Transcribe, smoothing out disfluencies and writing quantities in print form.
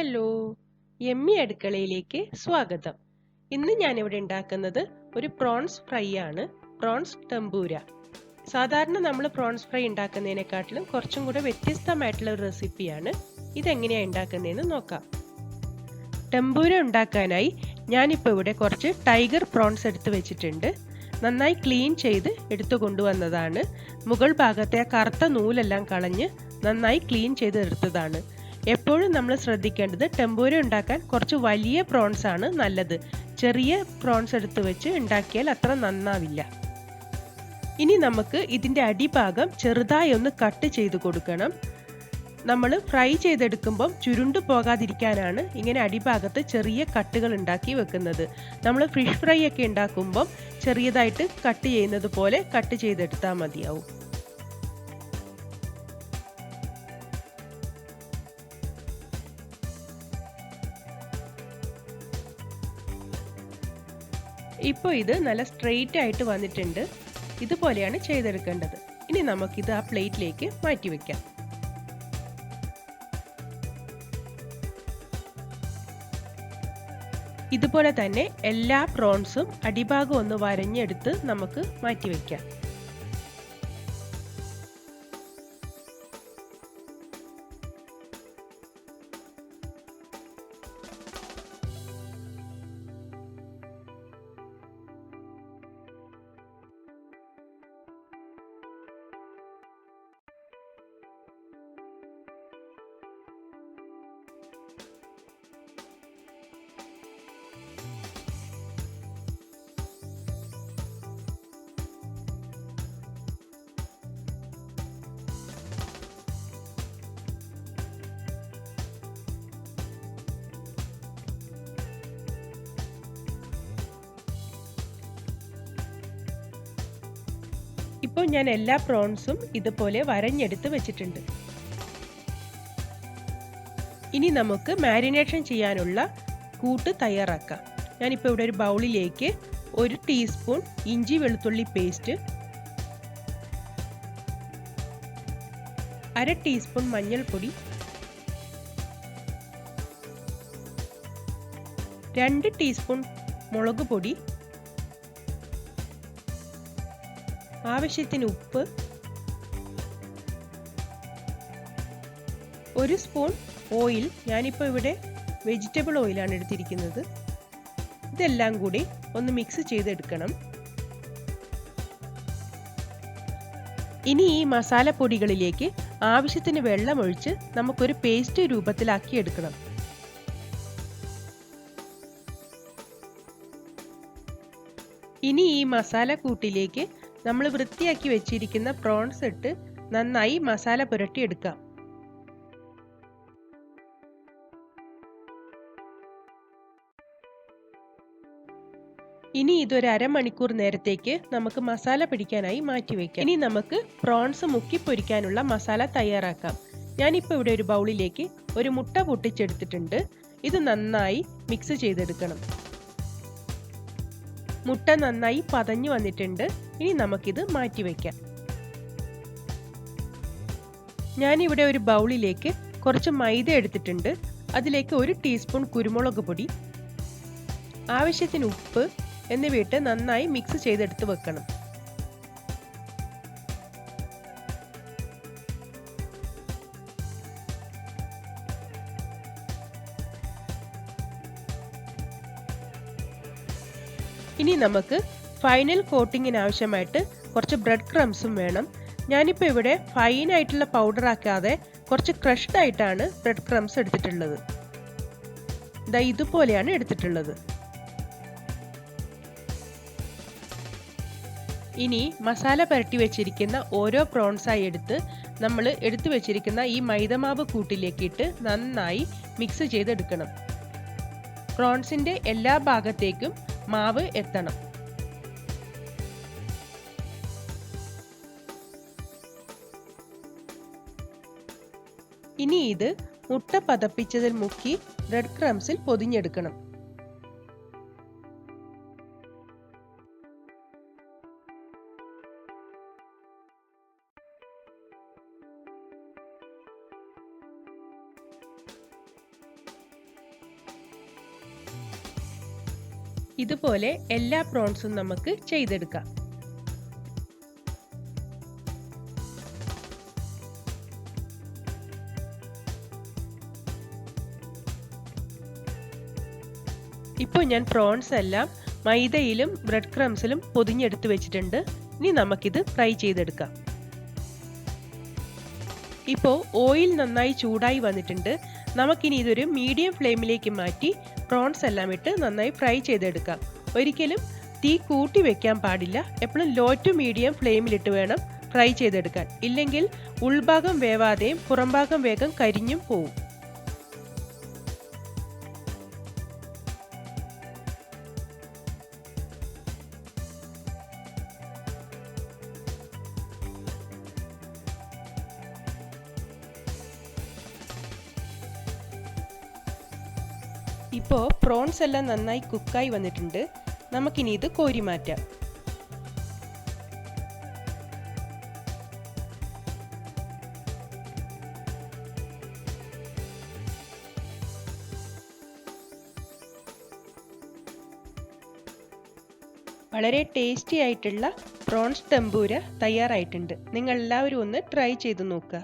Hello, yummy അടുക്കളയിലേക്ക് സ്വാഗതം. ഇന്ന് ഞാനിവിടെ ഉണ്ടാക്കുന്നത് ഒരു പ്രോൺസ് ഫ്രൈ ആണ്, പ്രോൺസ് ടെമ്പൂര. സാധാരണ നമ്മൾ പ്രോൺസ് ഫ്രൈ ഉണ്ടാക്കുന്നതിനെക്കാട്ടിലും കുറച്ചും കൂടെ വ്യത്യസ്തമായിട്ടുള്ള ഒരു റെസിപ്പിയാണ്. ഇതെങ്ങനെയാണ് ഉണ്ടാക്കുന്നതെന്ന് നോക്കാം. ടെമ്പൂര ഉണ്ടാക്കാനായി ഞാനിപ്പോൾ ഇവിടെ കുറച്ച് ടൈഗർ പ്രോൺസ് എടുത്ത് വെച്ചിട്ടുണ്ട്. നന്നായി ക്ലീൻ ചെയ്ത് എടുത്തു കൊണ്ടുവന്നതാണ്. മുകൾ ഭാഗത്തെ ആ കറുത്ത നൂലെല്ലാം കളഞ്ഞ് നന്നായി ക്ലീൻ ചെയ്ത് എടുത്തതാണ്. എപ്പോഴും നമ്മൾ ശ്രദ്ധിക്കേണ്ടത് ടെമ്പൂര ഉണ്ടാക്കാൻ കുറച്ച് വലിയ പ്രോൺസ് ആണ് നല്ലത്. ചെറിയ പ്രോൺസ് എടുത്ത് വെച്ച് ഉണ്ടാക്കിയാൽ അത്ര നന്നാവില്ല. ഇനി നമുക്ക് ഇതിൻ്റെ അടിഭാഗം ചെറുതായി ഒന്ന് കട്ട് ചെയ്ത് കൊടുക്കണം. നമ്മൾ ഫ്രൈ ചെയ്തെടുക്കുമ്പം ചുരുണ്ടു പോകാതിരിക്കാനാണ് ഇങ്ങനെ അടിഭാഗത്ത് ചെറിയ കട്ടുകൾ ഉണ്ടാക്കി വെക്കുന്നത്. നമ്മൾ ഫിഷ് ഫ്രൈ ഒക്കെ ഉണ്ടാക്കുമ്പം ചെറിയതായിട്ട് കട്ട് ചെയ്യുന്നത് പോലെ കട്ട് ചെയ്തെടുത്താൽ മതിയാവും. ഇപ്പോൾ ഇത് നല്ല സ്ട്രെയിറ്റ് ആയിട്ട് വന്നിട്ടുണ്ട്. ഇതുപോലെയാണ് ചെയ്തെടുക്കേണ്ടത്. ഇനി നമുക്കിത് ആ പ്ലേറ്റിലേക്ക് മാറ്റി വെക്കാം. ഇതുപോലെ തന്നെ എല്ലാ പ്രോൺസും അടിഭാഗം ഒന്ന് വരഞ്ഞെടുത്ത് നമുക്ക് മാറ്റി വെക്കാം. ഇപ്പോൾ ഞാൻ എല്ലാ പ്രോൺസും ഇതുപോലെ വരഞ്ഞെടുത്ത് വെച്ചിട്ടുണ്ട്. ഇനി നമുക്ക് മാരിനേഷൻ ചെയ്യാനുള്ള കൂട്ട് തയ്യാറാക്കാം. ഞാനിപ്പോൾ ഇവിടെ ഒരു ബൗളിലേക്ക് 1 ടീസ്പൂൺ ഇഞ്ചി വെളുത്തുള്ളി പേസ്റ്റ്, 1/2 ടീസ്പൂൺ മഞ്ഞൾപ്പൊടി, 2 ടീസ്പൂൺ മുളക് പൊടി, ആവശ്യത്തിന് ഉപ്പ്, 1 സ്പൂൺ ഓയിൽ. ഞാനിപ്പോൾ ഇവിടെ വെജിറ്റബിൾ ഓയിലാണ് എടുത്തിരിക്കുന്നത്. ഇതെല്ലാം കൂടി ഒന്ന് മിക്സ് ചെയ്തെടുക്കണം. ഇനി ഈ മസാലപ്പൊടികളിലേക്ക് ആവശ്യത്തിന് വെള്ളമൊഴിച്ച് നമുക്കൊരു പേസ്റ്റ് രൂപത്തിലാക്കി എടുക്കണം. ഇനി ഈ മസാല കൂട്ടിലേക്ക് നമ്മൾ വൃത്തിയാക്കി വെച്ചിരിക്കുന്ന പ്രോൺസ് ഇട്ട് നന്നായി മസാല പുരട്ടിയെടുക്കാം. ഇനി ഇതൊരു അരമണിക്കൂർ നേരത്തേക്ക് നമുക്ക് മസാല പിടിക്കാനായി മാറ്റിവെക്കാം. ഇനി നമുക്ക് പ്രോൺസ് മുക്കി പൊരിക്കാനുള്ള മസാല തയ്യാറാക്കാം. ഞാനിപ്പോൾ ഇവിടെ ഒരു ബൗളിലേക്ക് ഒരു മുട്ട പൊട്ടിച്ചെടുത്തിട്ടുണ്ട്. ഇത് നന്നായി മിക്സ് ചെയ്തെടുക്കണം. മുട്ട നന്നായി പതഞ്ഞു വന്നിട്ടുണ്ട്. ഇനി നമുക്കിത് മാറ്റി വയ്ക്കാം. ഞാനിവിടെ ഒരു ബൗളിലേക്ക് കുറച്ച് മൈദ എടുത്തിട്ടുണ്ട്. അതിലേക്ക് 1 ടീസ്പൂൺ കുരുമുളക് പൊടി, ആവശ്യത്തിന് ഉപ്പ് എന്നിവയിട്ട് നന്നായി മിക്സ് ചെയ്തെടുത്ത് വെക്കണം. ഇനി നമുക്ക് ഫൈനൽ കോട്ടിങ്ങിന് ആവശ്യമായിട്ട് കുറച്ച് ബ്രെഡ് ക്രംസും വേണം. ഞാനിപ്പോൾ ഇവിടെ ഫൈനായിട്ടുള്ള പൗഡർ ആക്കാതെ കുറച്ച് ക്രഷ്ഡ് ആയിട്ടാണ് ബ്രെഡ് ക്രംസ് എടുത്തിട്ടുള്ളത്. ദാ ഇതുപോലെയാണ് എടുത്തിട്ടുള്ളത്. ഇനി മസാല പുരട്ടി വെച്ചിരിക്കുന്ന ഓരോ പ്രോൺസായി എടുത്ത് നമ്മൾ എടുത്തു വെച്ചിരിക്കുന്ന ഈ മൈദമാവ് കൂട്ടിലേക്കിട്ട് നന്നായി മിക്സ് ചെയ്തെടുക്കണം. പ്രോൺസിൻ്റെ എല്ലാ ഭാഗത്തേക്കും മാവ് എത്തണം. ഇനി ഇത് മുട്ട പതപ്പിച്ചതിൽ മുക്കി ബ്രെഡ് ക്രംസിൽ പൊതിഞ്ഞെടുക്കണം. ഇതുപോലെ എല്ലാ പ്രോൺസും നമുക്ക് ചെയ്തെടുക്കാം. ഇപ്പോൾ ഞാൻ പ്രോൺസ് എല്ലാം മൈദയിലും ബ്രെഡ് ക്രംസിലും പൊതിഞ്ഞെടുത്ത് വെച്ചിട്ടുണ്ട്. ഇനി നമുക്കിത് ഫ്രൈ ചെയ്തെടുക്കാം. ഇപ്പോൾ ഓയിൽ നന്നായി ചൂടായി വന്നിട്ടുണ്ട്. നമുക്കിനി ഇതൊരു മീഡിയം ഫ്ലെയിമിലേക്ക് മാറ്റി പ്രോൺസ് എല്ലാം ഇട്ട് നന്നായി ഫ്രൈ ചെയ്തെടുക്കാം. ഒരിക്കലും തീ കൂട്ടി വെക്കാൻ പാടില്ല. എപ്പോഴും ലോ ടു മീഡിയം ഫ്ലെയിമിലിട്ട് വേണം ഫ്രൈ ചെയ്തെടുക്കാൻ. ഇല്ലെങ്കിൽ ഉൾഭാഗം വേവാതെയും പുറംഭാഗം വേഗം കരിഞ്ഞും പോവും. ഇപ്പോൾ പ്രോൺസ് എല്ലാം നന്നായി കുക്കായി വന്നിട്ടുണ്ട്. നമുക്കിനി ഇത് കോരി മാറ്റാം. വളരെ ടേസ്റ്റി ആയിട്ടുള്ള പ്രോൺസ് ടെമ്പൂര തയ്യാറായിട്ടുണ്ട്. നിങ്ങൾ എല്ലാവരും ഒന്ന് ട്രൈ ചെയ്ത് നോക്കുക.